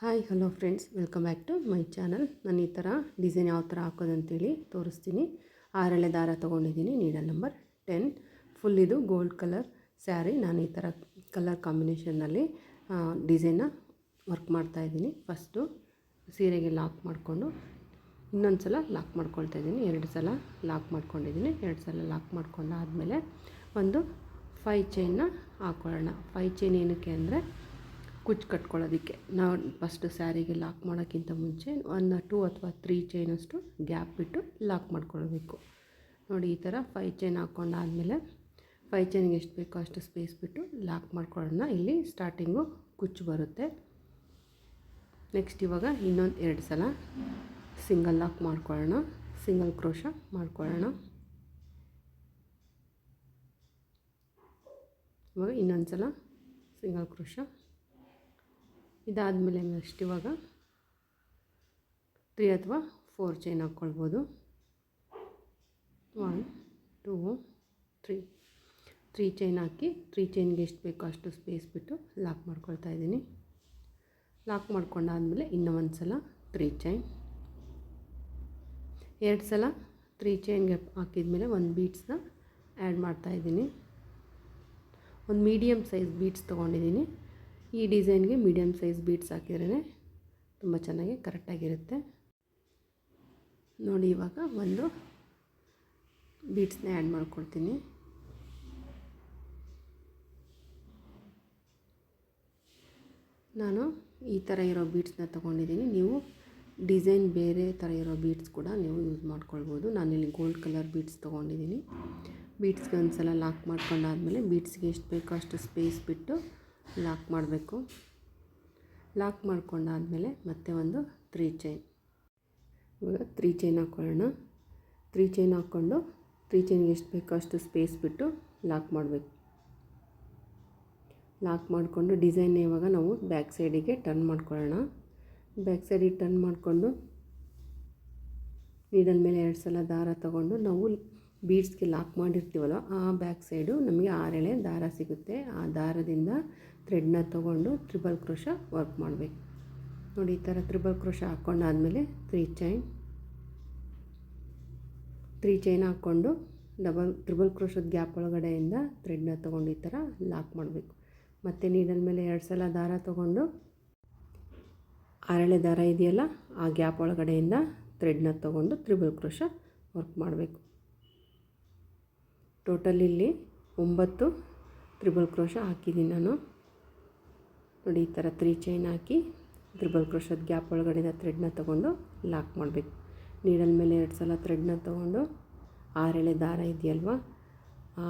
Hi hello friends, welcome back to my channel. ನಾನು ಈ ಥರ ಡಿಸೈನ್ ಯಾವ ಥರ ಹಾಕೋದಂತೇಳಿ ತೋರಿಸ್ತೀನಿ. 6 ಎಳೆ ದಾರ ತೊಗೊಂಡಿದ್ದೀನಿ, ನೀಡಲ್ ನಂಬರ್ 10. ಫುಲ್ ಇದು ಗೋಲ್ಡ್ ಕಲರ್ ಸ್ಯಾರಿ. ನಾನು ಈ ಥರ ಕಲರ್ ಕಾಂಬಿನೇಷನ್ನಲ್ಲಿ ಡಿಸೈನ್ನ ವರ್ಕ್ ಮಾಡ್ತಾಯಿದ್ದೀನಿ. ಫಸ್ಟು ಸೀರೆಗೆ ಲಾಕ್ ಮಾಡಿಕೊಂಡು ಇನ್ನೊಂದು ಸಲ ಲಾಕ್ ಮಾಡ್ಕೊಳ್ತಾ ಇದ್ದೀನಿ. 2 ಸಲ ಲಾಕ್ ಮಾಡ್ಕೊಂಡಿದ್ದೀನಿ. 2 ಸಲ ಲಾಕ್ ಮಾಡ್ಕೊಂಡಾದಮೇಲೆ ಒಂದು 5 ಚೈನ್ನ ಹಾಕ್ಕೊಳ್ಳೋಣ. 5 ಚೈನ್ ಏನಕ್ಕೆ ಅಂದರೆ ಕುಚ್ಚು ಕಟ್ಕೊಳ್ಳೋದಕ್ಕೆ. ನಾವು ಫಸ್ಟು ಸ್ಯಾರಿಗೆ ಲಾಕ್ ಮಾಡೋಕ್ಕಿಂತ ಮುಂಚೆ ಒಂದು 2 ಅಥವಾ 3 ಚೈನಷ್ಟು ಗ್ಯಾಪ್ ಬಿಟ್ಟು ಲಾಕ್ ಮಾಡ್ಕೊಳ್ಬೇಕು. ನೋಡಿ, ಈ ಥರ 5 ಚೈನ್ ಹಾಕ್ಕೊಂಡಾದಮೇಲೆ 5 ಚೈನ್ಗೆ ಎಷ್ಟು ಬೇಕೋ ಅಷ್ಟು ಸ್ಪೇಸ್ ಬಿಟ್ಟು ಲಾಕ್ ಮಾಡ್ಕೊಳ್ಳೋಣ. ಇಲ್ಲಿ ಸ್ಟಾರ್ಟಿಂಗು ಕುಚ್ಚು ಬರುತ್ತೆ. ನೆಕ್ಸ್ಟ್ ಇವಾಗ ಇನ್ನೊಂದು 2 ಸಲ ಸಿಂಗಲ್ ಲಾಕ್ ಮಾಡ್ಕೊಳ್ಳೋಣ, ಸಿಂಗಲ್ ಕ್ರೋಶ ಮಾಡ್ಕೊಳ್ಳೋಣ. ಇವಾಗ ಇನ್ನೊಂದು ಸಲ ಸಿಂಗಲ್ ಕ್ರೋಶ. ಇದಾದಮೇಲೆ ನೆಕ್ಸ್ಟ್ ಇವಾಗ 3 ಅಥವಾ 4 ಚೈನ್ ಹಾಕ್ಕೊಳ್ಬೋದು. 1 2 3 ಚೈನ್ ಹಾಕಿ 3 ಚೈನ್ಗೆ ಎಷ್ಟು ಬೇಕೋ ಅಷ್ಟು ಸ್ಪೇಸ್ ಬಿಟ್ಟು ಲಾಕ್ ಮಾಡ್ಕೊಳ್ತಾ ಇದ್ದೀನಿ. ಲಾಕ್ ಮಾಡ್ಕೊಂಡಾದಮೇಲೆ ಇನ್ನೂ ಒಂದು ಸಲ 3 ಚೈನ್. 2 ಸಲ 3 ಚೈನ್ಗೆ ಹಾಕಿದ್ಮೇಲೆ ಒಂದು ಬೀಡ್ಸ್ನ ಆ್ಯಡ್ ಮಾಡ್ತಾಯಿದ್ದೀನಿ. ಒಂದು ಮೀಡಿಯಮ್ ಸೈಜ್ ಬೀಡ್ಸ್ ತೊಗೊಂಡಿದ್ದೀನಿ. ಈ ಡಿಸೈನ್ಗೆ ಮೀಡಿಯಮ್ ಸೈಜ್ ಬೀಡ್ಸ್ ಹಾಕಿದ್ರೇ ತುಂಬ ಚೆನ್ನಾಗಿ ಕರೆಕ್ಟಾಗಿರುತ್ತೆ. ನೋಡಿ, ಇವಾಗ ಒಂದು ಬೀಡ್ಸ್ನ ಆ್ಯಡ್ ಮಾಡ್ಕೊಳ್ತೀನಿ. ನಾನು ಈ ಥರ ಇರೋ ಬೀಡ್ಸ್ನ ತೊಗೊಂಡಿದ್ದೀನಿ. ನೀವು ಡಿಸೈನ್ ಬೇರೆ ಥರ ಇರೋ ಬೀಡ್ಸ್ ಕೂಡ ನೀವು ಯೂಸ್ ಮಾಡ್ಕೊಳ್ಬೋದು. ನಾನಿಲ್ಲಿ ಗೋಲ್ಡ್ ಕಲರ್ ಬೀಡ್ಸ್ ತೊಗೊಂಡಿದ್ದೀನಿ. ಬೀಡ್ಸ್ಗೆ ಒಂದು ಸಲ ಲಾಕ್ ಮಾಡ್ಕೊಂಡಾದಮೇಲೆ ಬೀಡ್ಸ್ಗೆ ಎಷ್ಟು ಬೇಕೋ ಅಷ್ಟು ಸ್ಪೇಸ್ ಬಿಟ್ಟು ಲಾಕ್ ಮಾಡಬೇಕು. ಲಾಕ್ ಮಾಡ್ಕೊಂಡಾದಮೇಲೆ ಮತ್ತೆ ಒಂದು 3 ಚೈನ್. ಇವಾಗ 3 ಚೈನ್ ಹಾಕ್ಕೊಳ್ಳೋಣ. 3 ಚೈನ್ ಹಾಕ್ಕೊಂಡು 3 ಚೈನ್ಗೆ ಎಷ್ಟು ಬೇಕೋ ಅಷ್ಟು ಸ್ಪೇಸ್ ಬಿಟ್ಟು ಲಾಕ್ ಮಾಡಬೇಕು. ಲಾಕ್ ಮಾಡಿಕೊಂಡು ಡಿಸೈನ್ನ ಇವಾಗ ನಾವು ಬ್ಯಾಕ್ ಸೈಡಿಗೆ ಟರ್ನ್ ಮಾಡ್ಕೊಳ್ಳೋಣ. ಬ್ಯಾಕ್ ಸೈಡಿಗೆ ಟರ್ನ್ ಮಾಡಿಕೊಂಡು ನೀಡಲ್ ಮೇಲೆ 2 ಸಲ ದಾರ ತಗೊಂಡು ನಾವು ಬೀಡ್ಸ್ಗೆ ಲಾಕ್ ಮಾಡಿರ್ತೀವಲ್ಲ ಆ ಬ್ಯಾಕ್ ಸೈಡು ನಮಗೆ 6 ಎಳೆ ದಾರ ಸಿಗುತ್ತೆ. ಆ ದಾರದಿಂದ ಥ್ರೆಡ್ನ ತೊಗೊಂಡು ಟ್ರಿಬಲ್ ಕ್ರೋಶ ವರ್ಕ್ ಮಾಡಬೇಕು. ನೋಡಿ, ಈ ಥರ ಟ್ರಿಬಲ್ ಕ್ರೋಶ ಹಾಕ್ಕೊಂಡಾದಮೇಲೆ 3 ಚೈನ್ ಹಾಕ್ಕೊಂಡು ಟ್ರಿಬಲ್ ಕ್ರೋಶದ ಗ್ಯಾಪ್ ಒಳಗಡೆಯಿಂದ ಥ್ರೆಡ್ನ ತೊಗೊಂಡು ಈ ಥರ ಲಾಕ್ ಮಾಡಬೇಕು. ಮತ್ತು ನೀಡಲ್ ಮೇಲೆ 2 ಸಲ ದಾರ ತೊಗೊಂಡು 6 ಎಳೆ ದಾರ ಇದೆಯಲ್ಲ ಆ ಗ್ಯಾಪ್ ಒಳಗಡೆಯಿಂದ ಥ್ರೆಡ್ನ ತೊಗೊಂಡು ಟ್ರಿಬಲ್ ಕ್ರೋಶ ವರ್ಕ್ ಮಾಡಬೇಕು. ಟೋಟಲ್ ಇಲ್ಲಿ 9 ಟ್ರಿಬಲ್ ಕ್ರೋಶ ಹಾಕಿದ್ದೀನಿ ನಾನು. ನೋಡಿ, ಈ ಥರ 3 ಚೈನ್ ಹಾಕಿ ಟ್ರಿಬಲ್ ಕ್ರೋಶದ ಗ್ಯಾಪ್ ಒಳಗಡೆಯಿಂದ ಥ್ರೆಡ್ನ ತೊಗೊಂಡು ಲಾಕ್ ಮಾಡಬೇಕು. ನೀಡಲ್ ಮೇಲೆ 2 ಸಲ ಥ್ರೆಡ್ನ ತೊಗೊಂಡು 6 ಎಳೆ ದಾರ ಇದೆಯಲ್ವ ಆ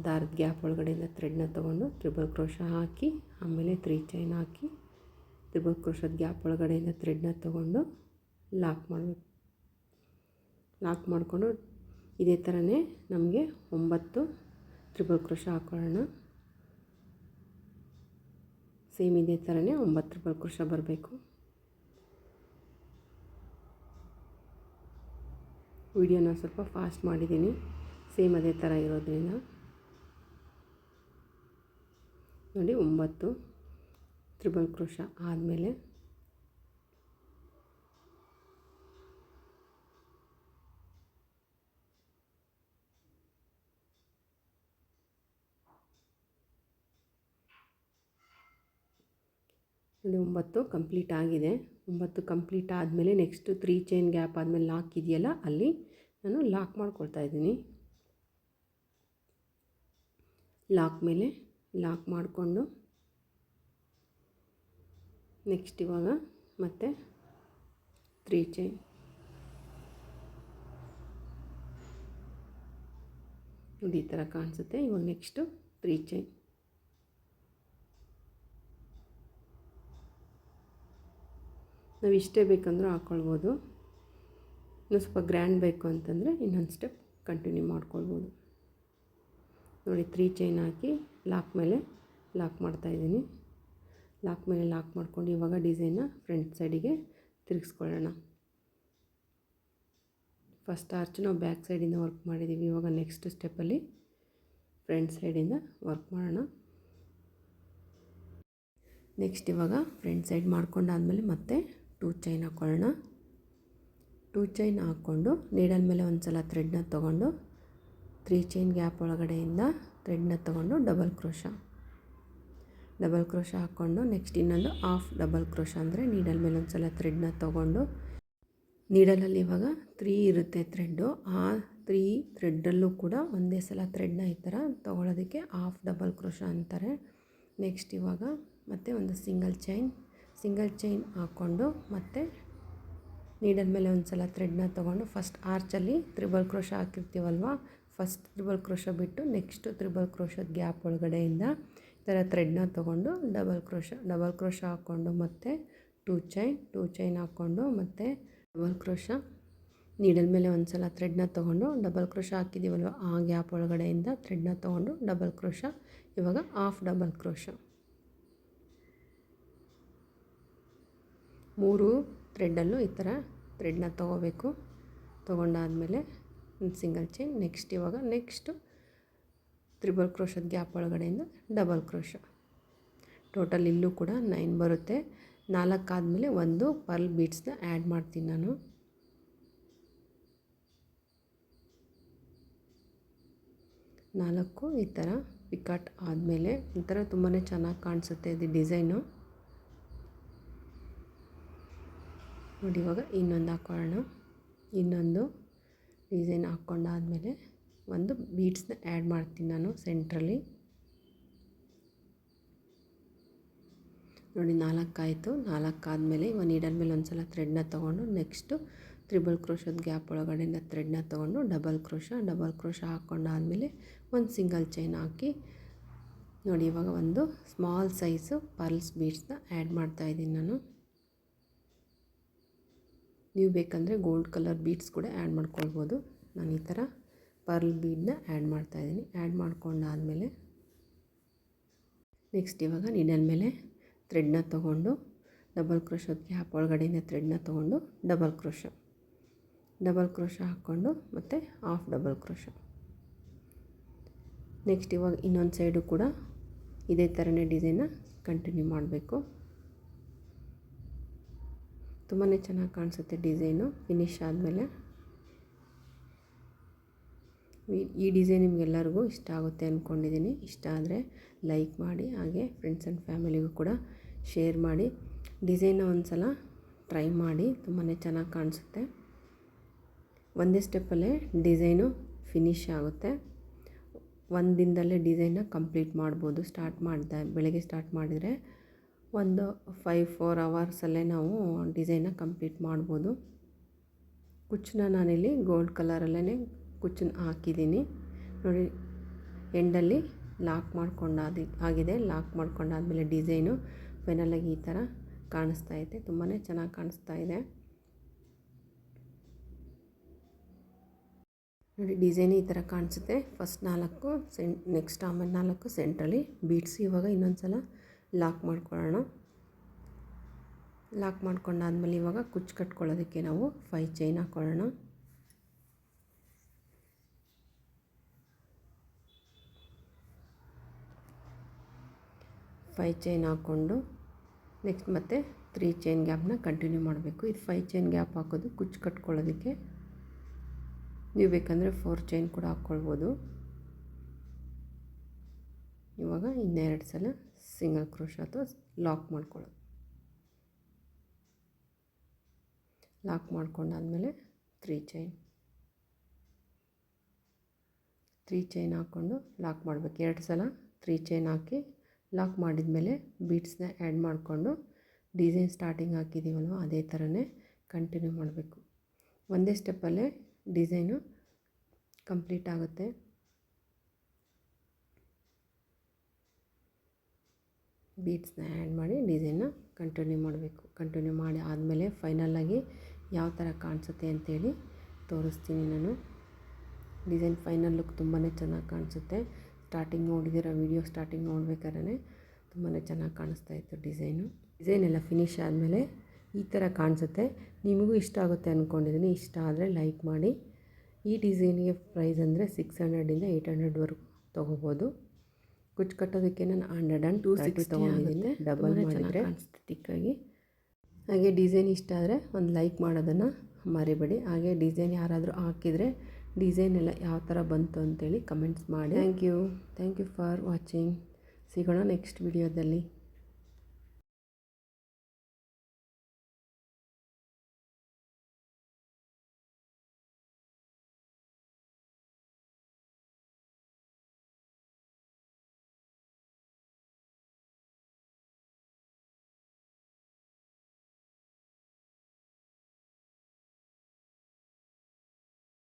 ದಾರದ ಗ್ಯಾಪ್ ಒಳಗಡೆಯಿಂದ ಥ್ರೆಡ್ನ ತೊಗೊಂಡು ಟ್ರಿಬಲ್ ಕ್ರೋಶ ಹಾಕಿ ಆಮೇಲೆ 3 ಚೈನ್ ಹಾಕಿ ಟ್ರಿಬಲ್ ಕ್ರೋಶದ ಗ್ಯಾಪ್ ಒಳಗಡೆಯಿಂದ ಥ್ರೆಡ್ನ ತೊಗೊಂಡು ಲಾಕ್ ಮಾಡಬೇಕು. ಲಾಕ್ ಮಾಡಿಕೊಂಡು ಇದೇ ಥರನೇ ನಮಗೆ 9 ಟ್ರಿಬಲ್ ಕ್ರೋಶ ಹಾಕ್ಕೊಳ್ಳೋಣ. ಸೇಮ್ ಇದೇ ಥರನೇ 9 ಟ್ರಿಬಲ್ ಕ್ರೋಶ ಬರಬೇಕು. ವಿಡಿಯೋನ ಸ್ವಲ್ಪ ಫಾಸ್ಟ್ ಮಾಡಿದ್ದೀನಿ, ಸೇಮ್ ಅದೇ ಥರ ಇರೋದ್ರಿಂದ. ನೋಡಿ, 9 ಟ್ರಿಬಲ್ ಕ್ರೋಶ ಆದಮೇಲೆ ನೋಡಿ 9 ಕಂಪ್ಲೀಟ್ ಆಗಿದೆ. 9 ಕಂಪ್ಲೀಟ್ ಆದಮೇಲೆ ನೆಕ್ಸ್ಟು 3 ಚೈನ್ ಗ್ಯಾಪ್ ಆದಮೇಲೆ ಲಾಕ್ ಇದೆಯಲ್ಲ ಅಲ್ಲಿ ನಾನು ಲಾಕ್ ಮಾಡ್ಕೊಳ್ತಾ ಇದ್ದೀನಿ. ಲಾಕ್ ಮೇಲೆ ಲಾಕ್ ಮಾಡಿಕೊಂಡು ನೆಕ್ಸ್ಟ್ ಇವಾಗ ಮತ್ತೆ 3 ಚೈನ್. ನೋಡಿ, ಈ ಥರ ಕಾಣಿಸುತ್ತೆ. ಇವಾಗ ನೆಕ್ಸ್ಟು 3 ಚೈನ್. ನಾವು ಇಷ್ಟೇ ಬೇಕಂದ್ರೂ ಹಾಕ್ಕೊಳ್ಬೋದು. ಇನ್ನೂ ಸ್ವಲ್ಪ ಗ್ರ್ಯಾಂಡ್ ಬೇಕು ಅಂತಂದರೆ ಇನ್ನೊಂದು ಸ್ಟೆಪ್ ಕಂಟಿನ್ಯೂ ಮಾಡ್ಕೊಳ್ಬೋದು. ನೋಡಿ, 3 ಚೈನ್ ಹಾಕಿ ಲಾಕ್ ಮೇಲೆ ಲಾಕ್ ಮಾಡ್ತಾಯಿದ್ದೀನಿ. ಲಾಕ್ ಮೇಲೆ ಲಾಕ್ ಮಾಡ್ಕೊಂಡು ಇವಾಗ ಡಿಸೈನ್ನ ಫ್ರಂಟ್ ಸೈಡಿಗೆ ತಿರುಗಿಸ್ಕೊಳ್ಳೋಣ. ಫಸ್ಟ್ ಆರ್ಚ್ ನಾವು ಬ್ಯಾಕ್ ಸೈಡಿಂದ ವರ್ಕ್ ಮಾಡಿದ್ದೀವಿ. ಇವಾಗ ನೆಕ್ಸ್ಟ್ ಸ್ಟೆಪ್ಪಲ್ಲಿ ಫ್ರಂಟ್ ಸೈಡಿಂದ ವರ್ಕ್ ಮಾಡೋಣ. ನೆಕ್ಸ್ಟ್ ಇವಾಗ ಫ್ರಂಟ್ ಸೈಡ್ ಮಾಡ್ಕೊಂಡಾದಮೇಲೆ ಮತ್ತೆ 2 ಚೈನ್ ಹಾಕ್ಕೊಳ್ಳೋಣ. 2 ಚೈನ್ ಹಾಕ್ಕೊಂಡು ನೀಡಲ್ ಮೇಲೆ ಒಂದು ಸಲ ಥ್ರೆಡ್ನ ತೊಗೊಂಡು 3 ಚೈನ್ ಗ್ಯಾಪ್ ಒಳಗಡೆಯಿಂದ ಥ್ರೆಡ್ನ ತೊಗೊಂಡು ಡಬಲ್ ಕ್ರೋಶ ಹಾಕ್ಕೊಂಡು ನೆಕ್ಸ್ಟ್ ಇನ್ನೊಂದು ಹಾಫ್ ಡಬಲ್ ಕ್ರೋಶ ಅಂದರೆ ನೀಡಲ್ ಮೇಲೆ ಒಂದು ಸಲ ಥ್ರೆಡ್ನ ತೊಗೊಂಡು ನೀಡಲಲ್ಲಿ ಇವಾಗ 3 ಇರುತ್ತೆ ಥ್ರೆಡ್ಡು, ಆ 3 ಥ್ರೆಡ್ಡಲ್ಲೂ ಕೂಡ ಒಂದೇ ಸಲ ಥ್ರೆಡ್ನ ಈ ಥರ ತೊಗೊಳೋದಕ್ಕೆ ಹಾಫ್ ಡಬಲ್ ಕ್ರೋಶ ಅಂತಾರೆ. ನೆಕ್ಸ್ಟ್ ಇವಾಗ ಮತ್ತೆ ಒಂದು ಸಿಂಗಲ್ ಚೈನ್ ಹಾಕ್ಕೊಂಡು ಮತ್ತೆ ನೀಡಲ್ ಮೇಲೆ ಒಂದು ಸಲ ಥ್ರೆಡ್ನ ತೊಗೊಂಡು ಫಸ್ಟ್ ಆರ್ಚಲ್ಲಿ ತ್ರಿಬಲ್ ಕ್ರೋಶ ಹಾಕಿರ್ತೀವಲ್ವ, ಫಸ್ಟ್ ತ್ರಿಬಲ್ ಕ್ರೋಶ ಬಿಟ್ಟು ನೆಕ್ಸ್ಟು ತ್ರಿಬಲ್ ಕ್ರೋಶದ ಗ್ಯಾಪ್ ಒಳಗಡೆಯಿಂದ ಈ ಥರ ಥ್ರೆಡ್ನ ತೊಗೊಂಡು ಡಬಲ್ ಕ್ರೋಶ ಹಾಕ್ಕೊಂಡು ಮತ್ತೆ 2 ಚೈನ್ ಹಾಕ್ಕೊಂಡು ಮತ್ತು ಡಬಲ್ ಕ್ರೋಶ ನೀಡಲ್ ಮೇಲೆ ಒಂದು ಸಲ ಥ್ರೆಡ್ನ ತೊಗೊಂಡು ಡಬಲ್ ಕ್ರೋಶ ಹಾಕಿದ್ದೀವಲ್ವ ಆ ಗ್ಯಾಪ್ ಒಳಗಡೆಯಿಂದ ಥ್ರೆಡ್ನ ತೊಗೊಂಡು ಡಬಲ್ ಕ್ರೋಶ, ಇವಾಗ ಹಾಫ್ ಡಬಲ್ ಕ್ರೋಶ. 3 ಥ್ರೆಡ್ಡಲ್ಲೂ ಈ ಥರ ಥ್ರೆಡ್ನ ತೊಗೋಬೇಕು. ತೊಗೊಂಡಾದಮೇಲೆ ಒಂದು ಸಿಂಗಲ್ ಚೈನ್, ನೆಕ್ಸ್ಟು ತ್ರಿಬಲ್ ಕ್ರೋಶದ ಗ್ಯಾಪ್ ಒಳಗಡೆಯಿಂದ ಡಬಲ್ ಕ್ರೋಶ. ಟೋಟಲ್ ಇಲ್ಲೂ ಕೂಡ 9 ಬರುತ್ತೆ. 4 ಆದಮೇಲೆ ಒಂದು ಪರ್ಲ್ ಬೀಡ್ಸ್ನ ಆ್ಯಡ್ ಮಾಡ್ತೀನಿ ನಾನು. ನಾಲ್ಕು ಈ ಥರ ಪಿಕಾಟ್ ಆದಮೇಲೆ ಒಂಥರ ತುಂಬಾ ಚೆನ್ನಾಗಿ ಕಾಣಿಸುತ್ತೆ ಇದು ಡಿಸೈನು. ನೋಡಿ ಇವಾಗ ಇನ್ನೊಂದು ಹಾಕ್ಕೊಳ್ಳೋಣ. ಇನ್ನೊಂದು ಡಿಸೈನ್ ಹಾಕ್ಕೊಂಡಾದಮೇಲೆ ಒಂದು ಬೀಡ್ಸ್ನ ಆ್ಯಡ್ ಮಾಡ್ತೀನಿ ನಾನು ಸೆಂಟ್ರಲ್ಲಿ. ನೋಡಿ 4 ಆಯಿತು. 4 ಆದಮೇಲೆ ಇವಾಗ ನೀಡಲ್ ಮೇಲೆ ಒಂದು ಸಲ ಥ್ರೆಡ್ನ ತೊಗೊಂಡು ನೆಕ್ಸ್ಟು ತ್ರಿಬಲ್ ಕ್ರೋಶದ ಗ್ಯಾಪ್ ಒಳಗಡೆಯಿಂದ ಥ್ರೆಡ್ನ ತೊಗೊಂಡು ಡಬಲ್ ಕ್ರೋಶ ಹಾಕ್ಕೊಂಡಾದಮೇಲೆ ಒಂದು ಸಿಂಗಲ್ ಚೈನ್ ಹಾಕಿ ನೋಡಿ ಇವಾಗ ಒಂದು ಸ್ಮಾಲ್ ಸೈಜು ಪರ್ಲ್ಸ್ ಬೀಡ್ಸ್ನ ಆ್ಯಡ್ ಮಾಡ್ತಾಯಿದ್ದೀನಿ ನಾನು. ನೀವು ಬೇಕಂದರೆ ಗೋಲ್ಡ್ ಕಲರ್ ಬೀಡ್ಸ್ ಕೂಡ ಆ್ಯಡ್ ಮಾಡ್ಕೊಳ್ಬೋದು. ನಾನು ಈ ಥರ ಪರ್ಲ್ ಬೀಡನ್ನ ಆ್ಯಡ್ ಮಾಡ್ತಾಯಿದ್ದೀನಿ. ಆ್ಯಡ್ ಮಾಡ್ಕೊಂಡಾದಮೇಲೆ ನೆಕ್ಸ್ಟ್ ಇವಾಗ ನೀಡಲ್ ಮೇಲೆ ಥ್ರೆಡ್ನ ತೊಗೊಂಡು ಡಬಲ್ ಕ್ರೋಶದ ಗ್ಯಾಪ್ ಒಳಗಡೆಯಿಂದ ಥ್ರೆಡ್ನ ತೊಗೊಂಡು ಡಬಲ್ ಕ್ರೋಶ ಹಾಕ್ಕೊಂಡು ಮತ್ತು ಹಾಫ್ ಡಬಲ್ ಕ್ರೋಶ. ನೆಕ್ಸ್ಟ್ ಇವಾಗ ಇನ್ನೊಂದು ಸೈಡು ಕೂಡ ಇದೇ ಥರನೇ ಡಿಸೈನ್ನ ಕಂಟಿನ್ಯೂ ಮಾಡಬೇಕು. ತುಂಬಾ ಚೆನ್ನಾಗಿ ಕಾಣಿಸುತ್ತೆ ಡಿಸೈನು ಫಿನಿಶ್ ಆದಮೇಲೆ. ಈ ಡಿಸೈನ್ ನಿಮಗೆಲ್ಲರಿಗೂ ಇಷ್ಟ ಆಗುತ್ತೆ ಅಂದ್ಕೊಂಡಿದ್ದೀನಿ. ಇಷ್ಟ ಆದರೆ ಲೈಕ್ ಮಾಡಿ, ಹಾಗೆ ಫ್ರೆಂಡ್ಸ್ ಆ್ಯಂಡ್ ಫ್ಯಾಮಿಲಿಗೂ ಕೂಡ ಶೇರ್ ಮಾಡಿ. ಡಿಸೈನ್ನ ಒಂದು ಸಲ ಟ್ರೈ ಮಾಡಿ, ತುಂಬಾ ಚೆನ್ನಾಗಿ ಕಾಣಿಸುತ್ತೆ. ಒಂದೇ ಸ್ಟೆಪ್ಪಲ್ಲೇ ಡಿಸೈನು ಫಿನಿಶ್ ಆಗುತ್ತೆ. ಒಂದು ದಿನದಲ್ಲೇ ಡಿಸೈನ್ನ ಕಂಪ್ಲೀಟ್ ಮಾಡ್ಬೋದು. ಬೆಳಗ್ಗೆ ಸ್ಟಾರ್ಟ್ ಮಾಡಿದರೆ ಒಂದು 4 ಅವರ್ಸಲ್ಲೇ ನಾವು ಡಿಸೈನ್ನ ಕಂಪ್ಲೀಟ್ ಮಾಡ್ಬೋದು. ಕುಚ್ಚನ್ನ ನಾನಿಲ್ಲಿ ಗೋಲ್ಡ್ ಕಲರಲ್ಲೇ ಕುಚ್ಚನ್ನ ಹಾಕಿದ್ದೀನಿ ನೋಡಿ. ಎಂಡಲ್ಲಿ ಲಾಕ್ ಮಾಡ್ಕೊಂಡಾದ್ಮೇಲೆ ಡಿಸೈನು ಫೈನಲಾಗಿ ಈ ಥರ ಕಾಣಿಸ್ತಾ ಇದೆ. ತುಂಬಾ ಚೆನ್ನಾಗಿ ಕಾಣಿಸ್ತಾ ಇದೆ ನೋಡಿ. ಡಿಸೈನ್ ಈ ಥರ ಕಾಣಿಸುತ್ತೆ. ಫಸ್ಟ್ 4 ನೆಕ್ಸ್ಟ್ ಆಮೇಲೆ 4 ಸೆಂಟ್ರಲ್ಲಿ ಬೀಡ್ಸ್. ಇವಾಗ ಇನ್ನೊಂದು ಸಲ ಲಾಕ್ ಮಾಡ್ಕೊಳ್ಳೋಣ. ಲಾಕ್ ಮಾಡ್ಕೊಂಡಾದ್ಮೇಲೆ ಇವಾಗ ಕುಚ್ಚು ಕಟ್ಕೊಳ್ಳೋದಕ್ಕೆ ನಾವು 5 ಚೈನ್ ಹಾಕ್ಕೊಳ್ಳೋಣ. 5 ಚೈನ್ ಹಾಕ್ಕೊಂಡು ನೆಕ್ಸ್ಟ್ ಮತ್ತೆ 3 ಚೈನ್ ಗ್ಯಾಪ್ನ ಕಂಟಿನ್ಯೂ ಮಾಡಬೇಕು. ಇದು 5 ಚೈನ್ ಗ್ಯಾಪ್ ಹಾಕೋದು ಕುಚ್ಚು ಕಟ್ಕೊಳ್ಳೋದಕ್ಕೆ. ನೀವು ಬೇಕಂದರೆ 4 ಚೈನ್ ಕೂಡ ಹಾಕ್ಕೊಳ್ಬೋದು. ಇವಾಗ ಇನ್ನೆರಡು ಸಲ ಸಿಂಗಲ್ ಕ್ರೋಶ ಅಥವಾ ಲಾಕ್ ಮಾಡ್ಕೊಳ್ಳೋದು. ಲಾಕ್ ಮಾಡ್ಕೊಂಡಾದ್ಮೇಲೆ 3 ಚೈನ್ ಹಾಕ್ಕೊಂಡು ಲಾಕ್ ಮಾಡಬೇಕು. 2 ಸಲ 3 ಚೈನ್ ಹಾಕಿ ಲಾಕ್ ಮಾಡಿದ ಮೇಲೆ ಬೀಡ್ಸ್ನ ಆ್ಯಡ್ ಮಾಡಿಕೊಂಡು ಡಿಸೈನ್ ಸ್ಟಾರ್ಟಿಂಗ್ ಹಾಕಿದ್ದೀವಲ್ವ ಅದೇ ಥರನೇ ಕಂಟಿನ್ಯೂ ಮಾಡಬೇಕು. ಒಂದೇ ಸ್ಟೆಪ್ಪಲ್ಲೇ ಡಿಸೈನು ಕಂಪ್ಲೀಟ್ ಆಗುತ್ತೆ. ಬೀಡ್ಸ್ನ ಆ್ಯಡ್ ಮಾಡಿ ಡಿಸೈನ್ನ ಕಂಟಿನ್ಯೂ ಮಾಡಬೇಕು. ಕಂಟಿನ್ಯೂ ಮಾಡಿ ಆದಮೇಲೆ ಫೈನಲಾಗಿ ಯಾವ ಥರ ಕಾಣಿಸುತ್ತೆ ಅಂತೇಳಿ ತೋರಿಸ್ತೀನಿ ನಾನು. ಡಿಸೈನ್ ಫೈನಲ್ ಲುಕ್ ತುಂಬಾ ಚೆನ್ನಾಗಿ ಕಾಣಿಸುತ್ತೆ. ವಿಡಿಯೋ ಸ್ಟಾರ್ಟಿಂಗ್ ನೋಡ್ಬೇಕಾದ್ರೆ ತುಂಬಾ ಚೆನ್ನಾಗಿ ಕಾಣಿಸ್ತಾ ಇತ್ತು ಡಿಸೈನ್ ಎಲ್ಲ ಫಿನಿಶ್ ಆದಮೇಲೆ ಈ ಥರ ಕಾಣಿಸುತ್ತೆ. ನಿಮಗೂ ಇಷ್ಟ ಆಗುತ್ತೆ ಅಂದ್ಕೊಂಡಿದ್ದೀನಿ. ಇಷ್ಟ ಆದರೆ ಲೈಕ್ ಮಾಡಿ. ಈ ಡಿಸೈನಿಗೆ ಪ್ರೈಸ್ ಅಂದರೆ 600ಇಂದ 800ವರೆಗೂ ತೊಗೋಬೋದು. ಕುಚ್ಚು ಕಟ್ಟೋದಕ್ಕೆ ನಾನು 130 ತೊಗೊಂಡಿದ್ದೀನಿ. ಡಬಲ್ ಮಾಡಿದರೆ ಕಾಣಿಸುತ್ತೆ ತಿಕ್ಕಾಗಿ. ಹಾಗೆ ಡಿಸೈನ್ ಇಷ್ಟ ಆದರೆ ಒಂದು ಲೈಕ್ ಮಾಡೋದನ್ನು ಮರಿಬೇಡಿ. ಹಾಗೆ ಡಿಸೈನ್ ಯಾರಾದರೂ ಹಾಕಿದರೆ ಡಿಸೈನ್ ಎಲ್ಲ ಯಾವ ಥರ ಬಂತು ಅಂತೇಳಿ ಕಮೆಂಟ್ಸ್ ಮಾಡಿ. Thank you for watching. ಸಿಗೋಣ ನೆಕ್ಸ್ಟ್ ವಿಡಿಯೋದಲ್ಲಿ.